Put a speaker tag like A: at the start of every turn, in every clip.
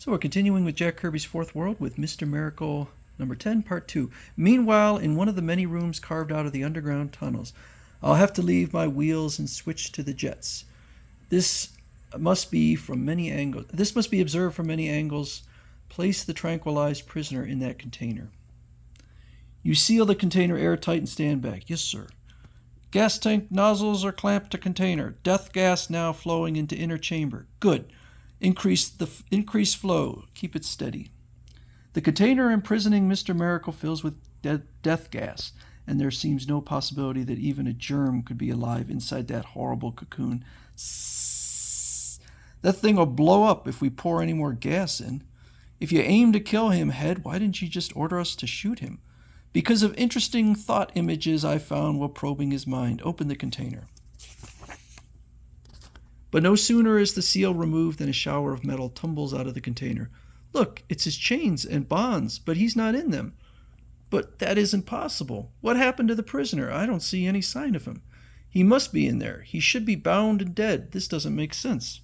A: So we're continuing with Jack Kirby's Fourth World with Mr. Miracle number 10, part 2. Meanwhile, in one of the many rooms carved out of the underground tunnels, I'll have to leave my wheels and switch to the jets. This must be from many angles. This must be observed from many angles. Place the tranquilized prisoner in that container. You seal the container airtight and stand back. Yes, sir. Gas tank nozzles are clamped to container. Death gas now flowing into inner chamber. Good. Increase flow. Keep it steady. The container imprisoning Mr. Miracle fills with death gas, and there seems no possibility that even a germ could be alive inside that horrible cocoon. That thing will blow up if we pour any more gas in. If you aim to kill him, Head, why didn't you just order us to shoot him? Because of interesting thought images I found while probing his mind. Open the container. But no sooner is the seal removed than a shower of metal tumbles out of the container. Look, it's his chains and bonds, but he's not in them. But that isn't possible. What happened to the prisoner? I don't see any sign of him. He must be in there. He should be bound and dead. This doesn't make sense.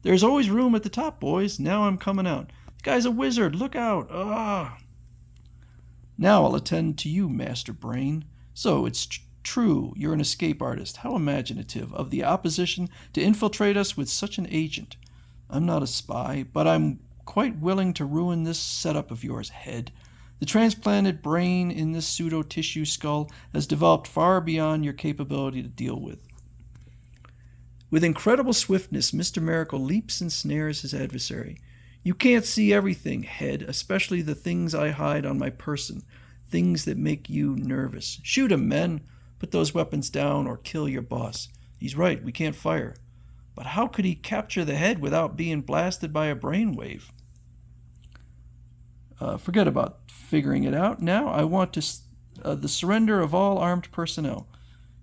A: There's always room at the top, boys. Now I'm coming out. The guy's a wizard. Look out. Now I'll attend to you, Master Brain. So it's true, you're an escape artist. How imaginative of the opposition to infiltrate us with such an agent. I'm not a spy, but I'm quite willing to ruin this setup of yours, Head. The transplanted brain in this pseudo-tissue skull has developed far beyond your capability to deal with. With incredible swiftness, Mr. Miracle leaps and snares his adversary. You can't see everything, Head, especially the things I hide on my person, things that make you nervous. Shoot him, men. Put those weapons down or kill your boss. He's right, we can't fire. But how could he capture the head without being blasted by a brainwave? Forget about figuring it out. Now I want the surrender of all armed personnel.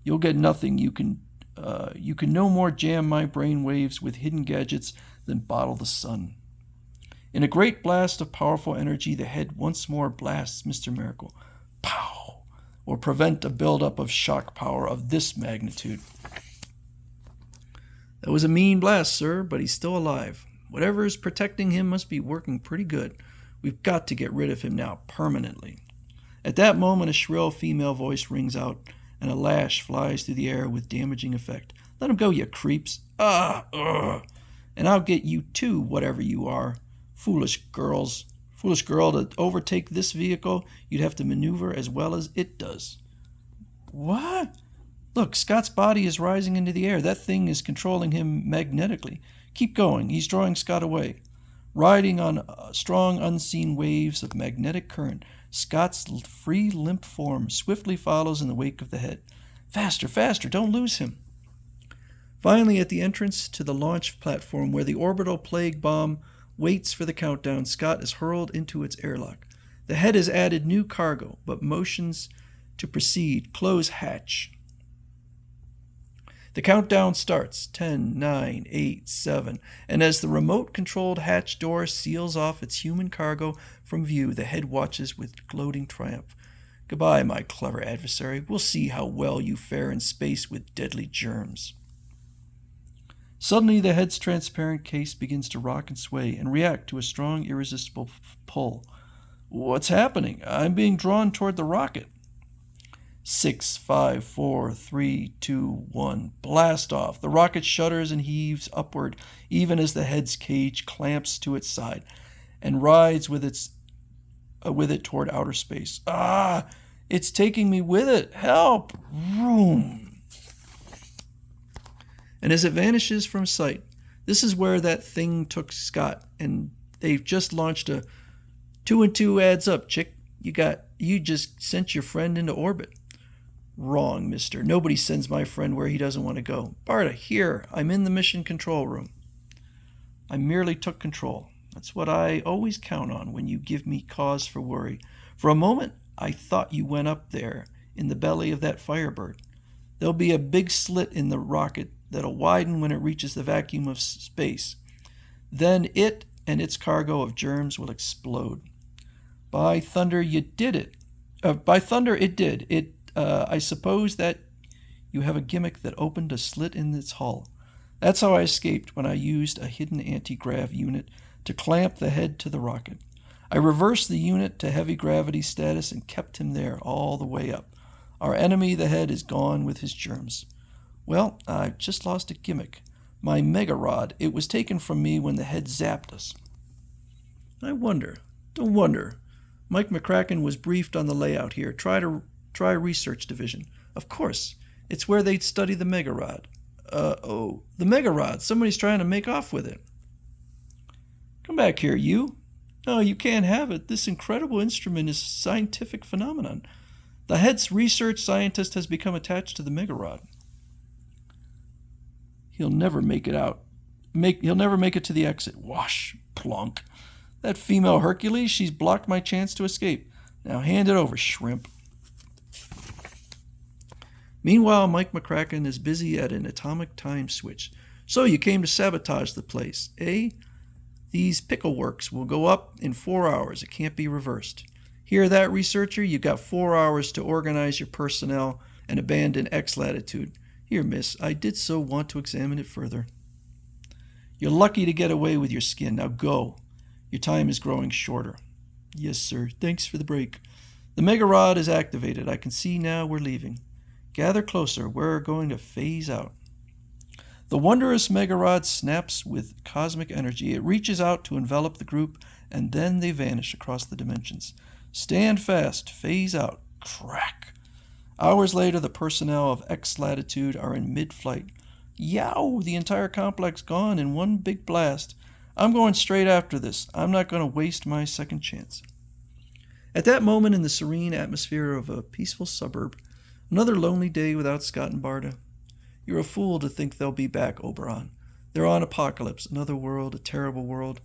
A: You'll get nothing. You can no more jam my brainwaves with hidden gadgets than bottle the sun. In a great blast of powerful energy, the head once more blasts Mr. Miracle. Pow! Or prevent a buildup of shock power of this magnitude. That was a mean blast, sir, but he's still alive. Whatever is protecting him must be working pretty good. We've got to get rid of him now, permanently. At that moment, a shrill female voice rings out, and a lash flies through the air with damaging effect. Let him go, you creeps. And I'll get you too, whatever you are. Foolish girl, to overtake this vehicle, you'd have to maneuver as well as it does. What? Look, Scott's body is rising into the air. That thing is controlling him magnetically. Keep going. He's drawing Scott away. Riding on strong, unseen waves of magnetic current, Scott's free, limp form swiftly follows in the wake of the head. Faster, faster, don't lose him. Finally, at the entrance to the launch platform where the orbital plague bomb waits for the countdown, Scott is hurled into its airlock. The head has added new cargo, but motions to proceed. Close hatch. The countdown starts. 10, 9, 8, 7. And as the remote-controlled hatch door seals off its human cargo from view, the head watches with gloating triumph. Goodbye, my clever adversary. We'll see how well you fare in space with deadly germs. Suddenly, the head's transparent case begins to rock and sway and react to a strong, irresistible pull. What's happening? I'm being drawn toward the rocket. 6, 5, 4, 3, 2, 1. Blast off. The rocket shudders and heaves upward, even as the head's cage clamps to its side and rides with it toward outer space. It's taking me with it. Help! Vroom! And as it vanishes from sight, this is where that thing took Scott, and they've just launched a 2 and 2 adds up, chick. You just sent your friend into orbit. Wrong, mister. Nobody sends my friend where he doesn't want to go. Barta, here, I'm in the mission control room. I merely took control. That's what I always count on when you give me cause for worry. For a moment, I thought you went up there in the belly of that Firebird. There'll be a big slit in the rocket that'll widen when it reaches the vacuum of space. Then it and its cargo of germs will explode. By thunder, you did it. By thunder, it did. I suppose that you have a gimmick that opened a slit in its hull. That's how I escaped when I used a hidden anti-grav unit to clamp the head to the rocket. I reversed the unit to heavy gravity status and kept him there all the way up. Our enemy, the head, is gone with his germs. Well, I've just lost a gimmick. My mega rod. It was taken from me when the head zapped us. Don't wonder. Mike McCracken was briefed on the layout here. Try research division. Of course. It's where they'd study the mega rod. The mega rod. Somebody's trying to make off with it. Come back here, you. No, you can't have it. This incredible instrument is a scientific phenomenon. The head's research scientist has become attached to the mega rod. He'll never make it out. He'll never make it to the exit. Whoosh, plonk. That female Hercules, she's blocked my chance to escape. Now hand it over, shrimp. Meanwhile, Mike McCracken is busy at an atomic time switch. So you came to sabotage the place, eh? These pickle works will go up in 4 hours. It can't be reversed. Hear that, researcher? You've got 4 hours to organize your personnel and abandon X latitude. Here, miss, I did so want to examine it further. You're lucky to get away with your skin. Now go. Your time is growing shorter. Yes, sir. Thanks for the break. The mega rod is activated. I can see now we're leaving. Gather closer. We're going to phase out. The wondrous mega rod snaps with cosmic energy. It reaches out to envelop the group, and then they vanish across the dimensions. Stand fast. Phase out. Crack. Hours later, the personnel of X latitude are in mid-flight. Yow! The entire complex gone in one big blast. I'm going straight after this. I'm not going to waste my second chance. At that moment, in the serene atmosphere of a peaceful suburb, another lonely day without Scott and Barta. You're a fool to think they'll be back, Oberon. They're on Apocalypse, another world, a terrible world.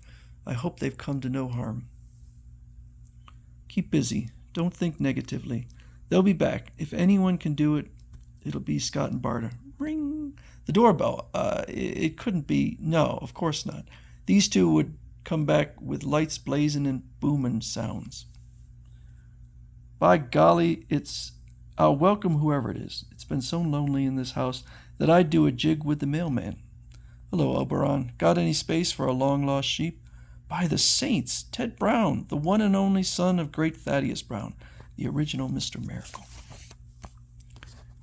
A: I hope they've come to no harm. Keep busy. Don't think negatively. They'll be back. If anyone can do it, it'll be Scott and Barta. Ring! The doorbell. It couldn't be. No, of course not. These two would come back with lights blazing and booming sounds. By golly, I'll welcome whoever it is. It's been so lonely in this house that I'd do a jig with the mailman. Hello, Oberon. Got any space for a long-lost sheep? By the saints, Ted Brown, the one and only son of great Thaddeus Brown, the original Mr. Miracle.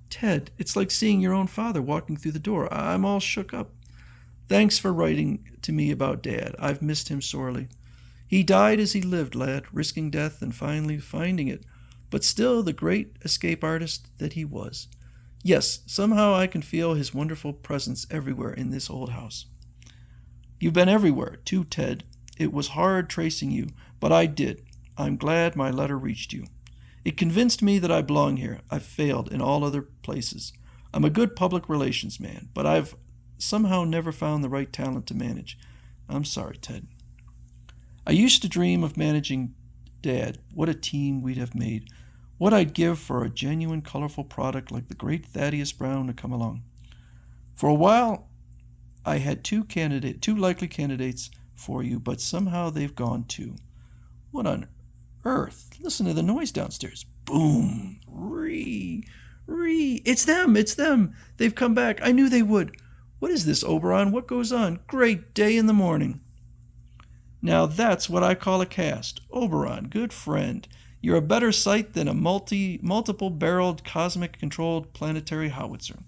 A: Ted, it's like seeing your own father walking through the door. I'm all shook up. Thanks for writing to me about Dad. I've missed him sorely. He died as he lived, lad, risking death and finally finding it, but still the great escape artist that he was. Yes, somehow I can feel his wonderful presence everywhere in this old house. You've been everywhere, too, Ted. It was hard tracing you, but I did. I'm glad my letter reached you. It convinced me that I belong here. I've failed in all other places. I'm a good public relations man, but I've somehow never found the right talent to manage. I'm sorry, Ted. I used to dream of managing Dad. What a team we'd have made. What I'd give for a genuine, colorful product like the great Thaddeus Brown to come along. For a while, I had two likely candidates for you, but somehow they've gone too. What on earth? Listen to the noise downstairs. Boom. Ree. It's them. They've come back. I knew they would. What is this, Oberon? What goes on? Great day in the morning. Now that's what I call a cast. Oberon, good friend. You're a better sight than a multiple-barreled, cosmic-controlled planetary howitzer.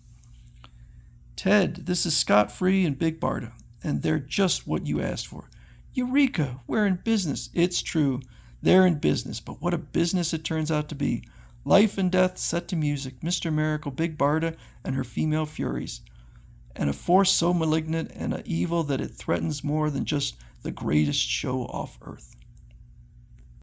A: Ted, this is Scott-Free and Big Barta, and they're just what you asked for. Eureka! We're in business. It's true. They're in business, but what a business it turns out to be. Life and death set to music, Mr. Miracle, Big Barta, and her female furies. And a force so malignant and an evil that it threatens more than just the greatest show off Earth.